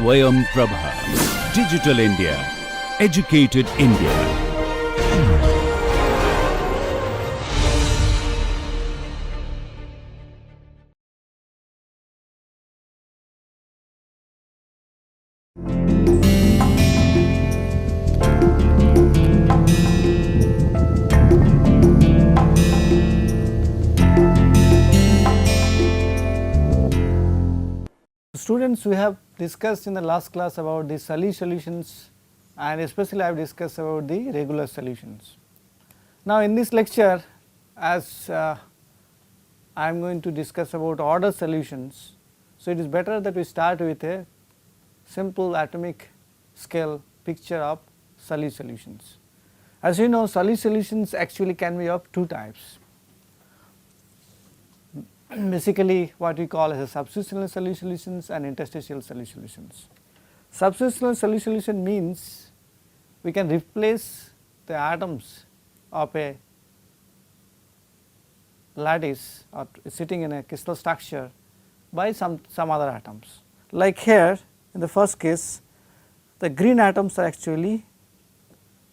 Swayam Prabha. Digital India. Educated India. Students, we have discussed in the last class about the solutions, and especially I have discussed about the regular solutions. Now in this lecture, as I am going to discuss about order solutions, so it is better that we start with a simple atomic scale picture of solutions. As you know, solutions actually can be of two types. Basically what we call as a substitutional solutions and interstitial solutions. Substitutional solution means we can replace the atoms of a lattice or sitting in a crystal structure by some other atoms. Like here in the first case, the green atoms are actually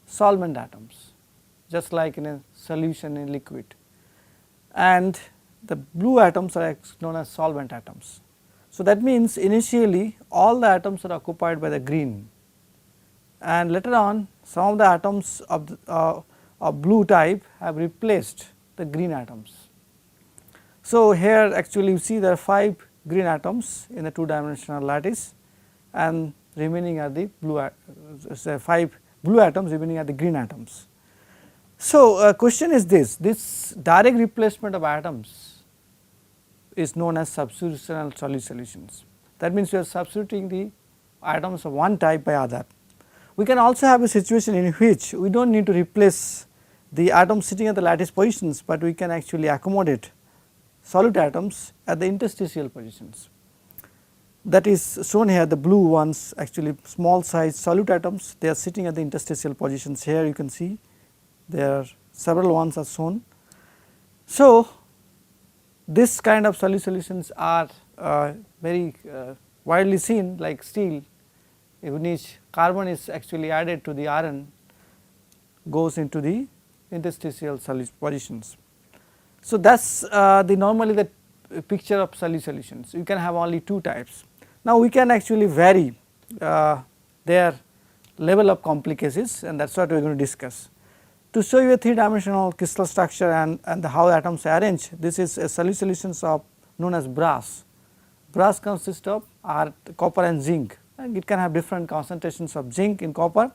solvent atoms, just like in a solution in liquid, and the blue atoms are known as solvent atoms. So that means initially all the atoms are occupied by the green, and later on some of the atoms of blue type have replaced the green atoms. So here actually you see there are 5 green atoms in the 2-dimensional lattice, and remaining are the blue 5 blue atoms remaining are the green atoms. So question is this direct replacement of atoms is known as substitutional solutions. That means we are substituting the atoms of one type by other. We can also have a situation in which we do not need to replace the atoms sitting at the lattice positions, but we can actually accommodate solute atoms at the interstitial positions. That is shown here, the blue ones actually small size solute atoms, they are sitting at the interstitial positions. Here you can see there are several ones are shown. So this kind of solutions are very widely seen, like steel, in which carbon is actually added to the iron, goes into the interstitial positions. So that is normally the picture of solutions. You can have only two types. Now we can actually vary their level of complicacies, and that is what we are going to discuss. To show you a 3-dimensional crystal structure and how the atoms are arranged, this is a solutions of known as brass. Brass consists of copper and zinc, and it can have different concentrations of zinc in copper,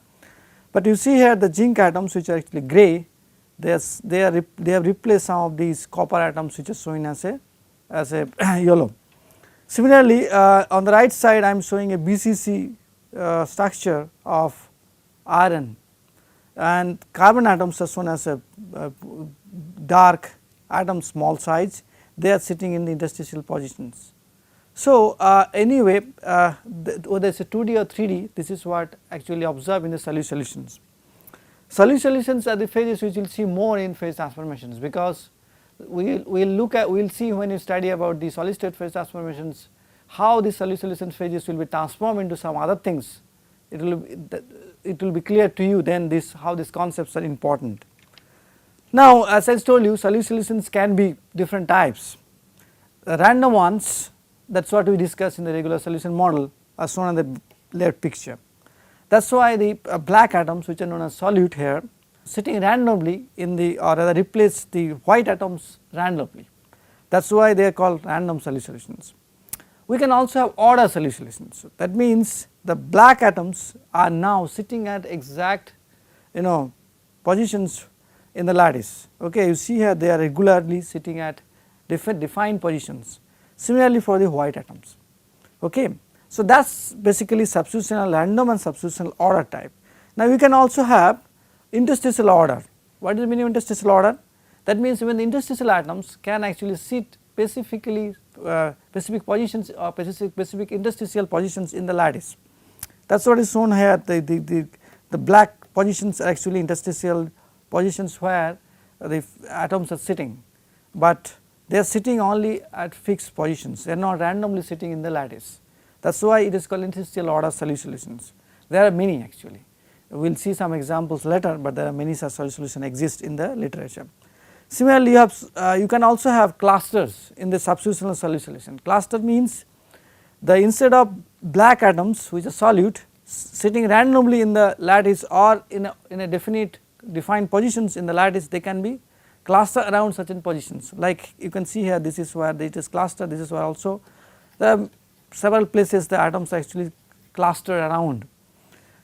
but you see here the zinc atoms which are actually grey, they have replaced some of these copper atoms which are shown as a yellow. Similarly on the right side I am showing a BCC structure of iron, and carbon atoms are shown as a dark atom small size, they are sitting in the interstitial positions. So anyway whether it is a 2D or 3D, this is what actually observed in the solutions. Solutions are the phases which we will see more in phase transformations, because we will see when you study about the solid state phase transformations how the solution phases will be transformed into some other things. It will be clear to you then how these concepts are important. Now as I told you, solutions can be different types. The random ones, that is what we discussed in the regular solution model, are shown in the left picture. That is why the black atoms which are known as solute here sitting randomly in the, or rather replace the white atoms randomly. That is why they are called random solutions. We can also have order solutions. That means the black atoms are now sitting at exact positions in the lattice. Okay, you see here they are regularly sitting at defined positions. Similarly for the white atoms. Okay, so that is basically substitutional random and substitutional order type. Now you can also have interstitial order. What is the meaning of interstitial order? That means when the interstitial atoms can actually sit specific positions or specific interstitial positions in the lattice. That is what is shown here. The black positions are actually interstitial positions where the atoms are sitting, but they are sitting only at fixed positions, they are not randomly sitting in the lattice. That is why it is called interstitial order solutions. There are many actually. We will see some examples later, but there are many such solutions exist in the literature. Similarly, you can also have clusters in the substitutional solution. Cluster means instead of black atoms which are solute sitting randomly in the lattice or in a defined positions in the lattice, they can be clustered around certain positions. Like you can see here, this is where it is clustered, this is where also there are several places the atoms are actually clustered around.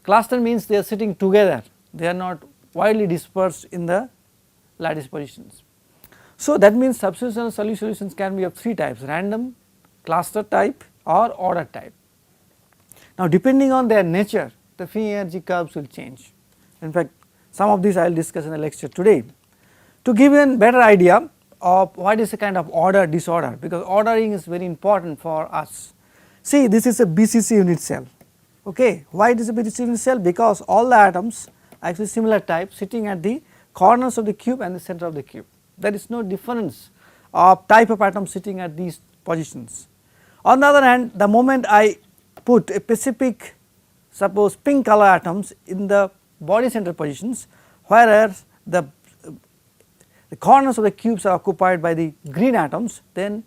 Cluster means they are sitting together, they are not widely dispersed in the lattice positions. So that means substitutional solutions can be of three types: random, cluster type or order type. Now depending on their nature, the free energy curves will change. In fact, some of these I will discuss in the lecture today. To give you a better idea of what is a kind of order disorder, because ordering is very important for us. See, this is a BCC unit cell. Okay, why it is a BCC unit cell? Because all the atoms are actually similar type sitting at the corners of the cube and the center of the cube. There is no difference of type of atom sitting at these positions. On the other hand, the moment I put a specific, suppose pink color atoms in the body center positions, whereas the corners of the cubes are occupied by the green atoms, then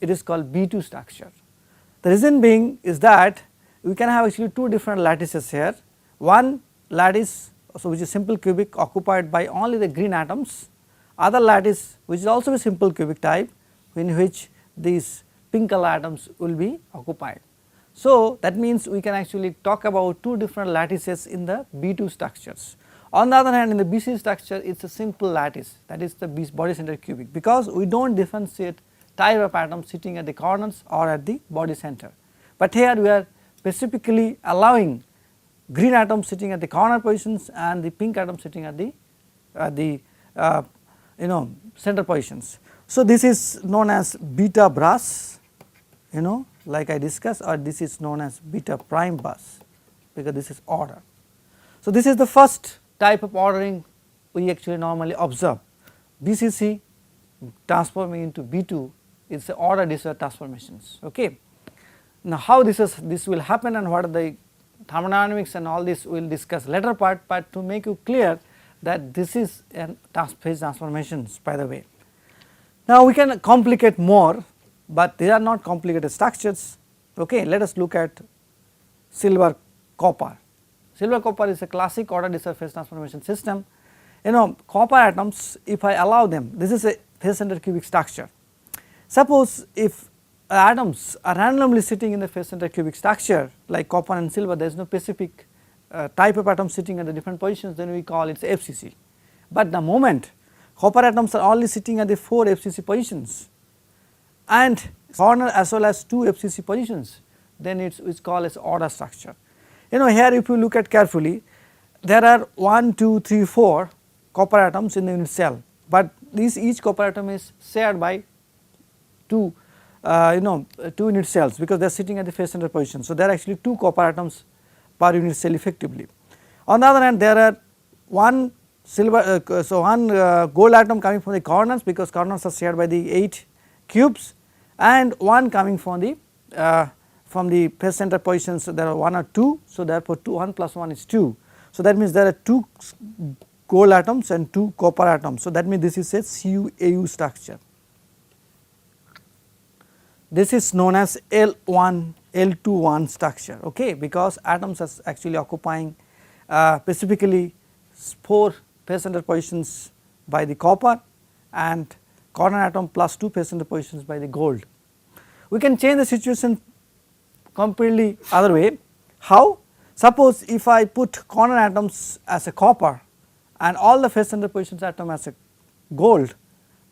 it is called B2 structure. The reason being is that we can have actually two different lattices here. One lattice, so which is simple cubic, occupied by only the green atoms, other lattice which is also a simple cubic type, in which these pink color atoms will be occupied. So that means we can actually talk about two different lattices in the B2 structures. On the other hand, in the BC structure it is a simple lattice, that is the body center cubic, because we do not differentiate type of atoms sitting at the corners or at the body center. But here we are specifically allowing green atoms sitting at the corner positions and the pink atoms sitting at the center positions. So this is known as beta bus, like I discussed, or this is known as beta prime bus, because this is order. So this is the first type of ordering we actually normally observe. BCC transforming into B2 is the order disorder transformations. Okay. Now how this will happen and what are the thermodynamics and all this we will discuss later part, but to make you clear that this is phase transformations, by the way. Now we can complicate more, but they are not complicated structures. Okay, let us look at silver copper. Silver copper is a classic order disorder phase transformation system. Copper atoms, if I allow them, this is a phase center cubic structure. Suppose if atoms are randomly sitting in the phase center cubic structure like copper and silver, there is no specific type of atom sitting at the different positions, then we call it FCC. But the moment copper atoms are only sitting at the 4 FCC positions and corner as well as 2 FCC positions, then it is called as order structure. Here if you look at carefully, there are 1, 2, 3, 4 copper atoms in the unit cell, but each copper atom is shared by 2 unit cells, because they are sitting at the phase center position. So there are actually 2 copper atoms per unit cell effectively. On the other hand, there are one gold atom coming from the corners, because corners are shared by the 8 cubes, and one coming from the phase center positions. So there are 1 or 2, so therefore 1 plus 1 is 2. So that means there are 2 gold atoms and 2 copper atoms. So that means this is a CuAu structure. This is known as L21 structure, okay, because atoms are actually occupying specifically 4 phase center positions by the copper and corner atom plus 2 phase center positions by the gold. We can change the situation completely other way. How? Suppose if I put corner atoms as a copper and all the phase center positions atom as a gold,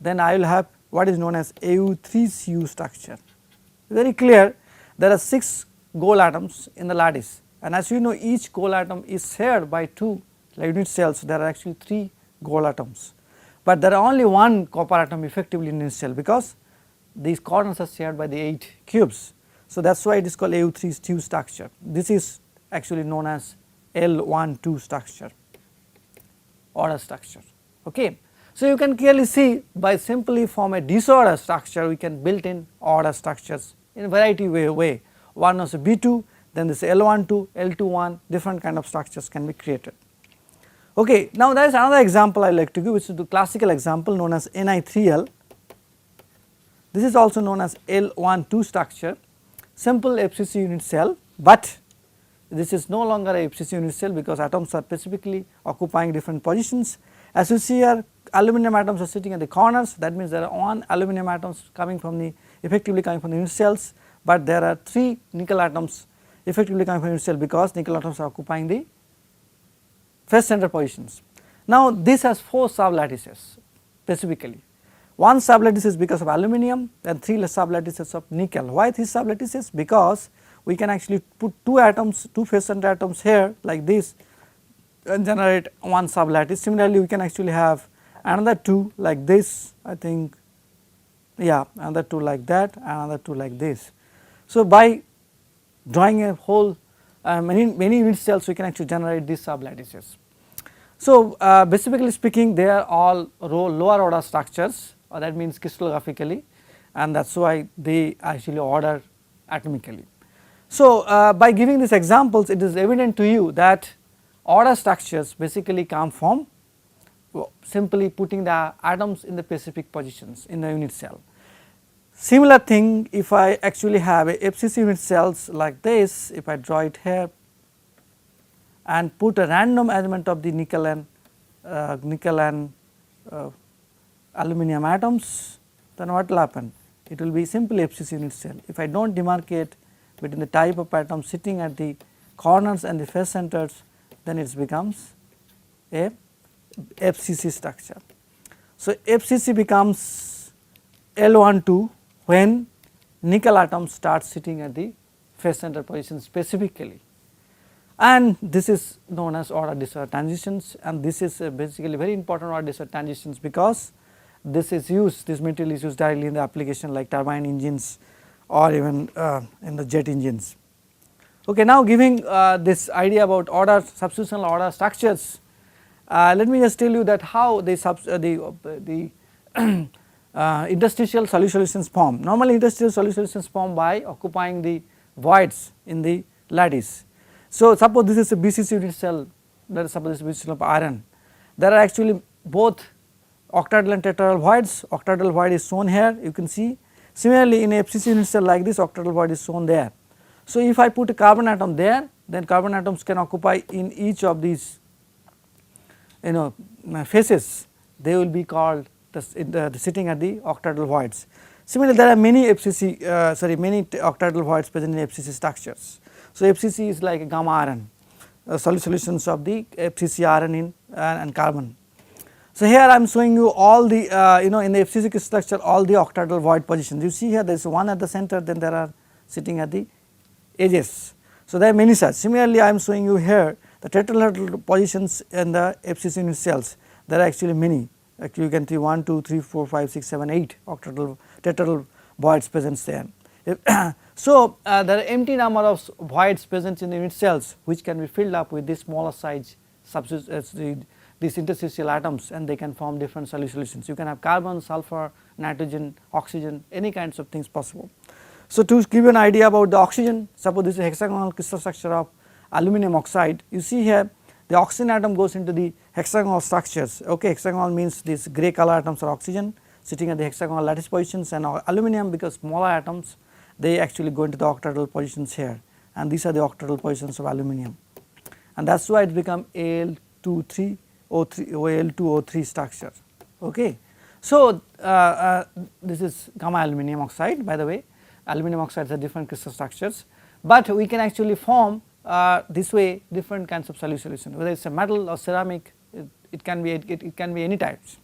then I will have what is known as Au3Cu structure. Very clear, there are 6 gold atoms in the lattice, and as you know, each gold atom is shared by 2 unit cells. There are actually 3 gold atoms, but there are only 1 copper atom effectively in unit cell, because these corners are shared by the 8 cubes. So that is why it is called Au3Cu structure. This is actually known as L12 structure, order structure. Okay. So you can clearly see, by simply form a disorder structure we can build in order structures in a variety way. one is B2, then this L12, L21, different kind of structures can be created. Okay, now there is another example I like to give, which is the classical example known as Ni3L. This is also known as L12 structure, simple FCC unit cell, but this is no longer a FCC unit cell because atoms are specifically occupying different positions. As you see here, aluminum atoms are sitting at the corners, that means there are 1 aluminum atoms coming from the effectively coming from the unit cells, but there are 3 nickel atoms effectively coming from the unit cell because nickel atoms are occupying the first center positions. Now this has 4 sublattices specifically. 1 sublattice is because of aluminum and 3 sublattices of nickel. Why 3 sublattices? Because we can actually put 2 atoms, 2 first center atoms here like this and generate 1 sublattice. Similarly, we can actually have another 2 like this, I think, yeah, another 2 like that, another 2 like this. So by drawing a whole many unit cells, we can actually generate these sublattices. So basically speaking, they are all lower order structures, or that means crystallographically, and that is why they actually order atomically. So by giving these examples, it is evident to you that order structures basically come from simply putting the atoms in the specific positions in the unit cell. Similar thing, if I actually have a FCC unit cells like this, if I draw it here and put a random arrangement of the nickel and aluminum atoms, then what will happen? It will be simply FCC unit cell. If I do not demarcate between the type of atoms sitting at the corners and the face centers, then it becomes a FCC structure. So FCC becomes L12 when nickel atoms start sitting at the face center position specifically, and this is known as order disorder transitions, and this is basically very important order disorder transitions because this is used, this material is used directly in the application like turbine engines or even in the jet engines. Okay, now giving this idea about order substitutional order structures, let me just tell you that how the interstitial solutions form. Normally interstitial solutions form by occupying the voids in the lattice. So suppose this is a BCC unit cell, let us suppose this is BCC of iron. There are actually both octahedral and tetrahedral voids. Octahedral void is shown here, you can see. Similarly, in a FCC unit cell like this, octahedral void is shown there. So if I put a carbon atom there, then carbon atoms can occupy in each of these faces, they will be called the sitting at the octahedral voids. Similarly, there are many many octahedral voids present in FCC structures. So FCC is like a gamma iron, solutions of the FCC iron in and carbon. So here I am showing you all the in the FCC structure all the octahedral void positions. You see here there is one at the center, then there are sitting at the edges. So there are many such. Similarly, I am showing you here the tetrahedral positions in the FCC unit cells. There are actually many. Actually, you can see 1, 2, 3, 4, 5, 6, 7, 8 tetrahedral voids present there. So there are empty number of voids present in the unit cells, which can be filled up with this smaller size these interstitial atoms, and they can form different solutions. You can have carbon, sulfur, nitrogen, oxygen, any kinds of things possible. So to give you an idea about the oxygen, suppose this is a hexagonal crystal structure of aluminum oxide. You see here the oxygen atom goes into the hexagonal structures. Okay, hexagonal means these grey color atoms are oxygen sitting at the hexagonal lattice positions, and aluminum, because smaller atoms, they actually go into the octahedral positions here, and these are the octahedral positions of aluminum, and that is why it become Al2O3 Al2O3 structure. Okay. So this is gamma aluminum oxide, by the way. Aluminum oxides are different crystal structures, but we can actually form this way different kinds of solution, whether it is a metal or ceramic, it can be any types.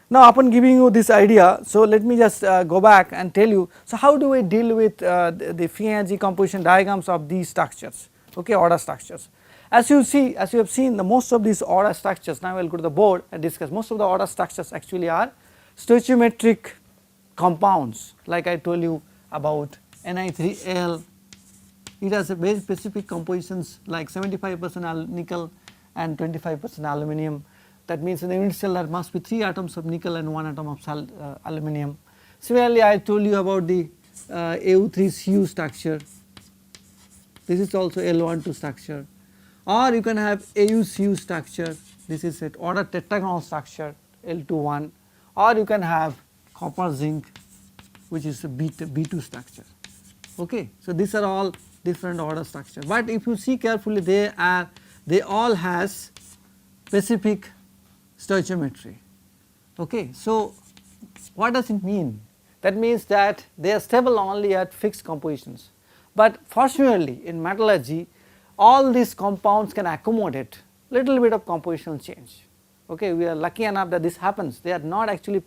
Now upon giving you this idea, so let me just go back and tell you, so how do we deal with the free energy composition diagrams of these structures, okay, order structures. As you have seen, the most of these order structures, now I will go to the board and discuss, most of the order structures actually are stoichiometric compounds, like I told you about Ni3L. It has a very specific compositions like 75% nickel and 25% aluminum. That means in the unit cell there must be 3 atoms of nickel and 1 atom of aluminum. Similarly, I told you about the Au3Cu structure, this is also L12 structure, or you can have AuCu structure, this is an order tetragonal structure L21, or you can have copper zinc which is a B2 structure. Okay. So, these are all different order structure, but if you see carefully they all has specific stoichiometry. Okay. So, what does it mean? That means that they are stable only at fixed compositions, but fortunately in metallurgy all these compounds can accommodate little bit of compositional change. Okay. We are lucky enough that this happens, they are not actually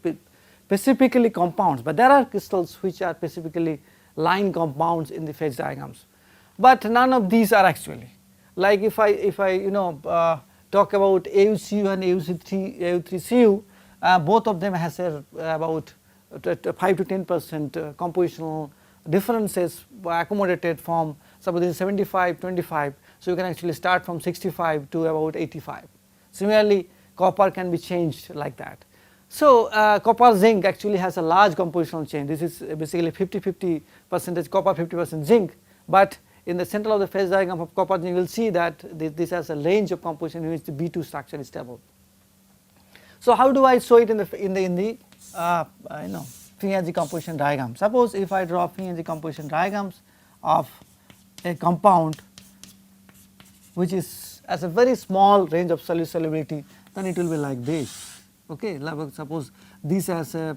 specifically compounds, but there are crystals which are specifically line compounds in the phase diagrams, but none of these are actually. Like if I talk about AuCu and AU3Cu, both of them has about 5 to 10% compositional differences accommodated from, suppose this is 75 25, so you can actually start from 65 to about 85. Similarly copper can be changed like that. So copper zinc actually has a large compositional change, this is basically 50-50 percentage copper, 50% zinc, but in the center of the phase diagram of copper zinc you will see that this has a range of composition in which the B2 structure is stable. So how do I show it in the free energy composition diagram? Suppose if I draw free energy composition diagrams of a compound which is as a very small range of solubility, then it will be like this. Okay, suppose this has a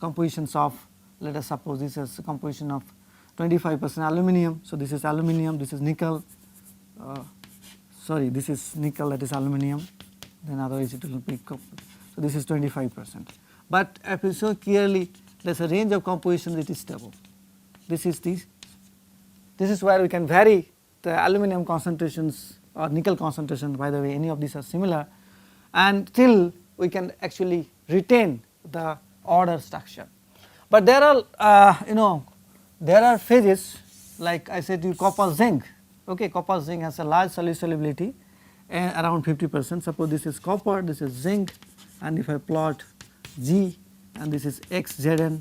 compositions of, let us suppose this has a composition of 25% aluminum. So this is aluminum, this is nickel, sorry, this is nickel, that is aluminum, then otherwise it will be, so this is 25%. But if you show clearly there is a range of compositions it is stable. This is where we can vary the aluminum concentrations or nickel concentration, by the way any of these are similar, and still we can actually retain the order structure. But there are there are phases like I said you copper zinc. Okay, copper zinc has a large solubility around 50%. Suppose this is copper, this is zinc, and if I plot G and this is XZN,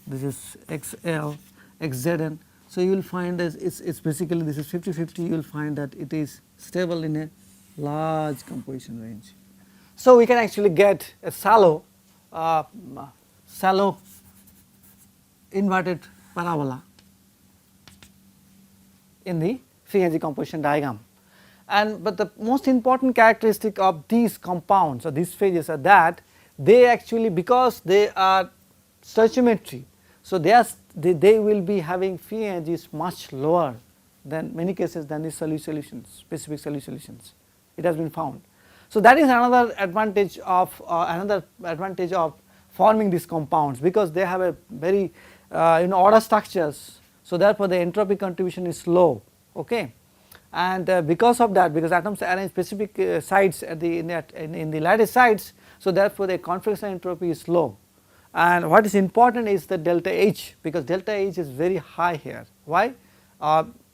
this is XL, XZN. So you will find that it's basically this is 50-50, you will find that it is stable in a large composition range. So we can actually get a shallow inverted parabola in the free energy composition diagram. But the most important characteristic of these compounds or these phases are that they actually, because they are stoichiometry, so they will be having free energies much lower than many cases than the solutions, specific solutions. It has been found. So that is another advantage of forming these compounds, because they have a very order structures. So therefore the entropy contribution is low. Okay, and because of that, because atoms are in specific sites at in the lattice sites, so therefore the configuration entropy is low. And what is important is the delta H, because delta H is very high here. Why?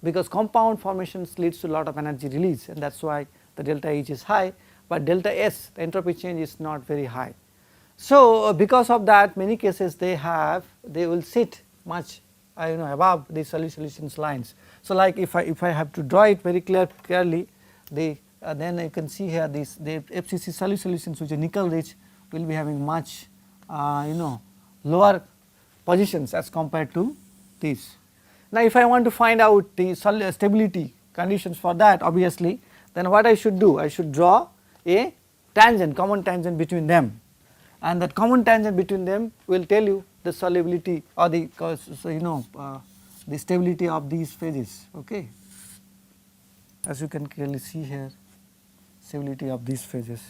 Because compound formations leads to a lot of energy release, and that is why the delta H is high, but delta S, the entropy change, is not very high. So because of that, many cases they will sit much above the solutions lines. So like if I have to draw it very clearly, then you can see here the FCC solutions which are nickel rich will be having much lower positions as compared to these. Now if I want to find out the stability conditions for that, obviously, then what I should do? I should draw a tangent, common tangent between them, and that common tangent between them will tell you the solubility or the stability of these phases. Okay, as you can clearly see here, stability of these phases.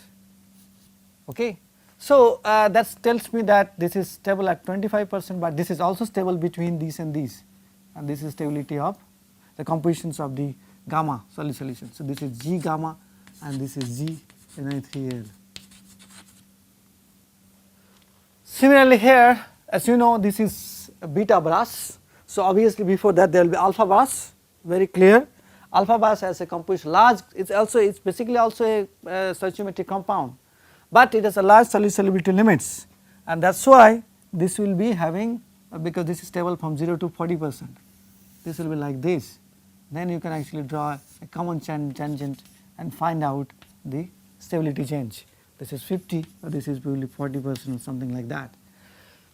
Okay, so that tells me that this is stable at 25%, but this is also stable between these, and this is stability of the compositions of the gamma solution. So this is G gamma and this is G Ni3Al. Similarly here, as you know, this is beta brass. So obviously before that there will be alpha brass, very clear. Alpha brass has a composition large, it's basically also a stoichiometric compound, but it has a large solubility limits, and that is why this will be having, because this is stable from 0 to 40%, this will be like this. then you can actually draw a common tangent and find out the stability change. This is 50 or this is probably 40% or something like that.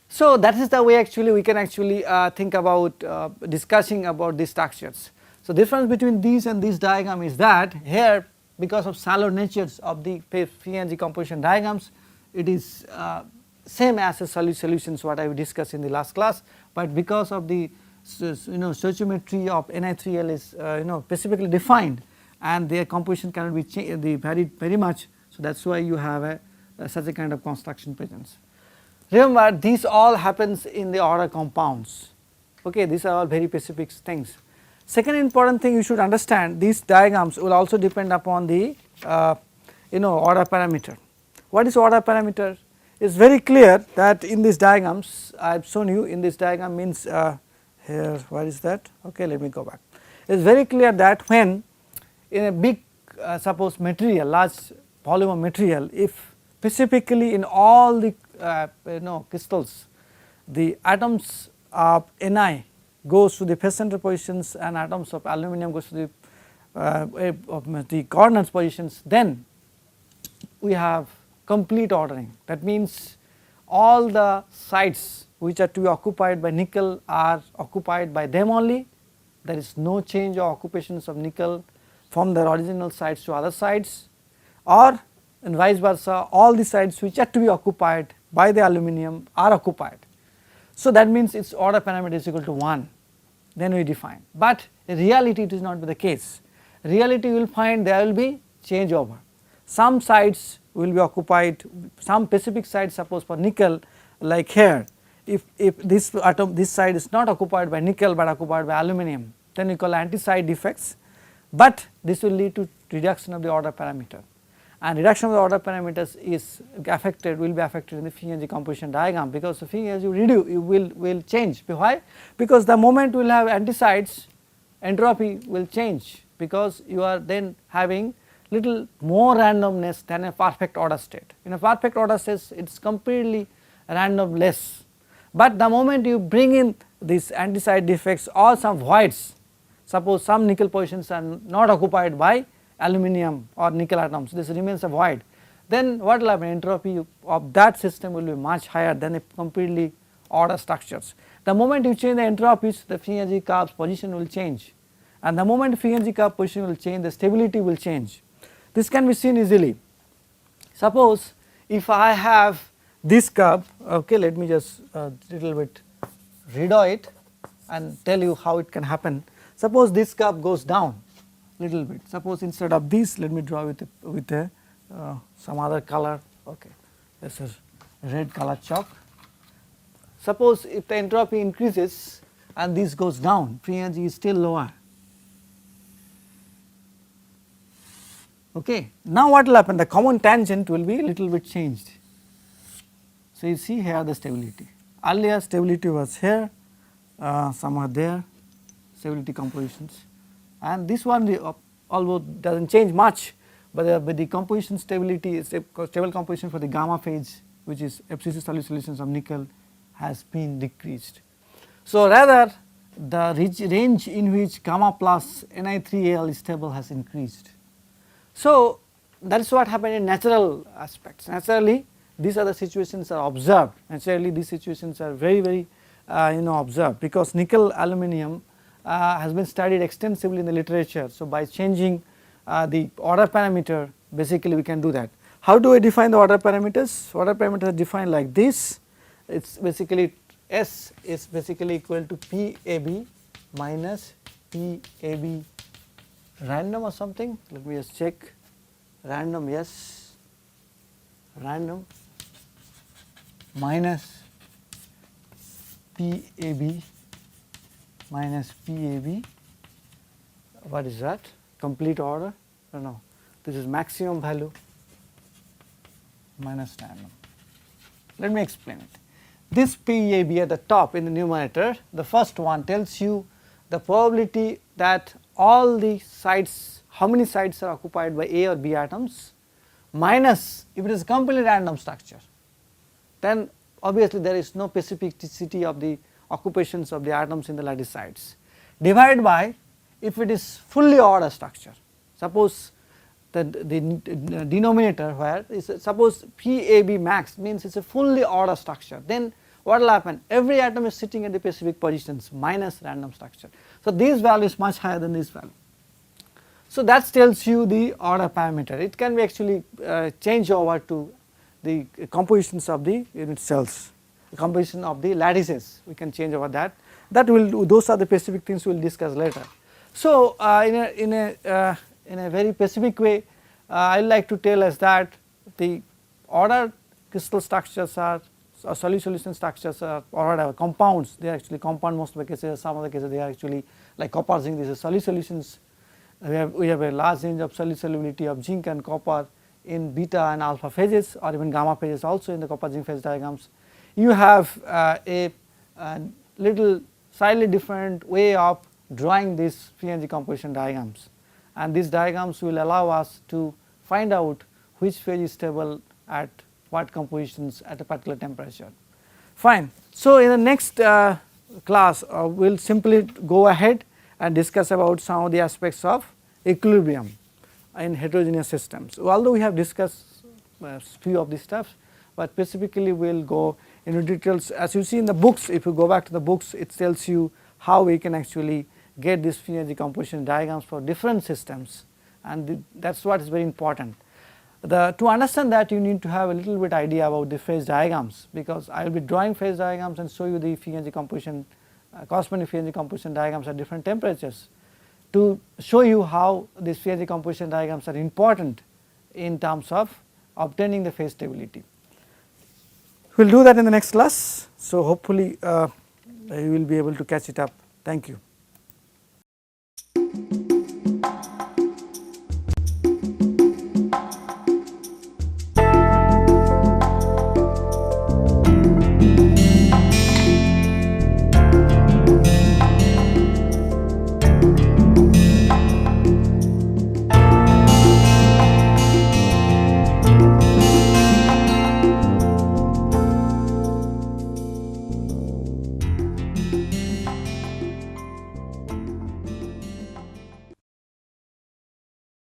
So that is the way actually we can actually think about discussing about these structures. So difference between these and this diagram is that here, because of shallow natures of the free energy composition diagrams, it is same as the solutions what I discussed in the last class, but because of the stoichiometry of Ni3L is specifically defined and their composition cannot be very much, so that is why you have such a kind of construction presence. Remember, these all happens in the order compounds, okay, these are all very specific things. Second important thing you should understand, these diagrams will also depend upon the order parameter. What is order parameter? It is very clear that in these diagrams I have shown you, in this diagram means here, what is that, okay, let me go back. It is very clear that when in a big suppose material, large volume of material, if specifically in all the crystals the atoms of Ni goes to the phase center positions and atoms of aluminum goes to the coordinates positions, then we have complete ordering. That means all the sites which are to be occupied by nickel are occupied by them only, there is no change of occupations of nickel from their original sites to other sites, or and vice versa, all the sites which are to be occupied by the aluminum are occupied. So that means its order parameter is equal to 1, then we define, but in reality it is not the case. Reality you will find there will be changeover. Some sites will be occupied, some specific sites, suppose for nickel, like here, if this side is not occupied by nickel but occupied by aluminum, then we call anti-side defects, but this will lead to reduction of the order parameter, and reduction of the order parameters is will be affected in the free energy composition diagram, because the free energy will change. Why? Because the moment we will have anti-sides, entropy will change, because you are then having little more randomness than a perfect order state. In a perfect order state it is completely randomless, but the moment you bring in these anti-side defects or some voids, suppose some nickel positions are not occupied by aluminum or nickel atoms, this remains a void, then what will happen? Entropy of that system will be much higher than a completely order structures. The moment you change the entropies, the free energy curve's position will change, and the moment free energy curve position will change, the stability will change. This can be seen easily. Suppose if I have this curve, okay, let me just little bit redraw it and tell you how it can happen. Suppose this curve goes down little bit, suppose instead of this let me draw with some other color, okay, this is red color chalk. Suppose if the entropy increases and this goes down, free energy is still lower. Okay. Now what will happen? The common tangent will be little bit changed. So you see here the stability. Earlier stability was here, somewhere there, stability compositions, and this one although does not change much, but the composition stability is stable composition for the gamma phase, which is FCC solutions of nickel, has been decreased. So rather the range in which gamma plus Ni3Al is stable has increased. So that is what happened in natural aspects. Naturally these are the situations are observed, naturally these situations are very observed, because nickel aluminum has been studied extensively in the literature. So by changing the order parameter, basically we can do that. How do I define the order parameters? Order parameters are defined like this. It is basically S is basically equal to PAB minus PAB random or something, let me just check, random, yes, random minus PAB minus PAB, what is that, complete order, no, this is maximum value minus random. Let me explain it. This PAB at the top in the numerator, the first one tells you the probability that all the sites, how many sites are occupied by A or B atoms, minus if it is completely random structure, then obviously there is no specificity of the occupations of the atoms in the lattice sites, divided by if it is fully ordered structure. Suppose the denominator where is suppose PAB max means it is a fully ordered structure, then what will happen? Every atom is sitting at the specific positions minus random structure. So, this value is much higher than this value. So, that tells you the order parameter. It can be actually changed over to the compositions of the unit cells, the composition of the lattices, we can change over that. That will, those are the specific things we will discuss later. So, in a very specific way, I would like to tell us that the ordered crystal structures are solid solution structures are or compounds, they are actually compound most of the cases, some of the cases they are actually like copper zinc, these are solid solutions. We have a large range of solid solubility of zinc and copper in beta and alpha phases or even gamma phases also in the copper zinc phase diagrams. You have a little slightly different way of drawing these free energy composition diagrams, and these diagrams will allow us to find out which phase is stable at what compositions at a particular temperature. Fine. So, in the next class we will simply go ahead and discuss about some of the aspects of equilibrium in heterogeneous systems. Although we have discussed few of these stuff, but specifically we will go into details. As you see in the books, if you go back to the books, it tells you how we can actually get these free energy composition diagrams for different systems, and that is what is very important. To understand that, you need to have a little bit idea about the phase diagrams, because I will be drawing phase diagrams and show you the free energy composition corresponding free energy composition diagrams at different temperatures, to show you how these free energy composition diagrams are important in terms of obtaining the phase stability. We will do that in the next class. So, hopefully you will be able to catch it up. Thank you.